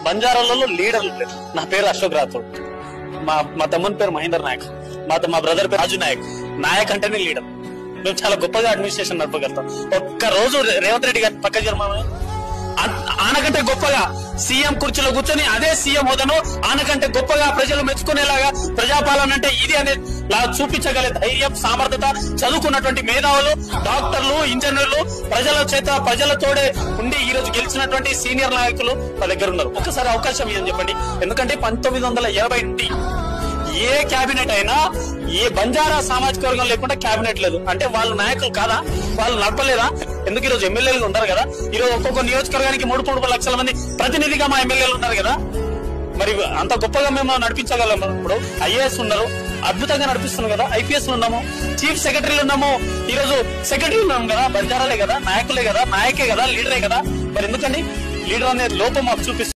బంజారాలలో లీడర్లు లేరు. నా పేరు అశోక్ రాథోడ్, మా తమ్ముని పేరు మహేందర్ నాయక్, మా బ్రదర్ పేరు రాజు నాయక్. నాయక్ అంటేనే లీడర్. మేము చాలా గొప్పగా అడ్మినిస్ట్రేషన్ నడపగలుగుతాం. ఒక్క రోజు రేవంత్ రెడ్డి గారి పక్క జరమని ఆనకంటే గొప్పగా సీఎం కుర్చీలో కూర్చొని అదే సీఎం హోదాను ఆనకంటే గొప్పగా ప్రజలు మెచ్చుకునేలాగా ప్రజాపాలన అంటే ఇది అనేది చూపించగల ధైర్యం, సామర్థ్యత, చదువుకున్నటువంటి మేధావులు, డాక్టర్లు, ఇంజనీర్లు, ప్రజలతోడే ఉండి ఈ రోజు గెలిచినటువంటి సీనియర్ నాయకులు మా దగ్గర ఉన్నారు. ఒకసారి అవకాశం ఇదని చెప్పండి. ఎందుకంటే 1980 నుండి ఏ క్యాబినెట్ అయినా ఏ బంజారా సామాజిక వర్గం లేకుండా క్యాబినెట్ లేదు. అంటే వాళ్ళు నాయకులు కాదా? వాళ్ళు నడపలేదా? ఎందుకు ఈరోజు ఎమ్మెల్యేలు ఉన్నారు కదా. ఈరోజు ఒక్కొక్క నియోజకవర్గానికి 3 లక్షల మంది ప్రతినిధిగా మా ఎమ్మెల్యేలు ఉన్నారు కదా. మరి అంత గొప్పగా మేము నడిపించగలం. ఇప్పుడు ఐఏఎస్ ఉన్నారు, అద్భుతంగా నడిపిస్తున్నాం కదా. ఐపీఎస్ ఉన్నాము, చీఫ్ సెక్రటరీలు ఉన్నాము, ఈ రోజు సెక్రటరీ ఉన్నాము కదా. బంజారాలే కదా, నాయకులే కదా, నాయకే కదా, లీడరే కదా. మరి ఎందుకండి లీడర్ అనేది లోపం మాకు చూపిస్తుంది.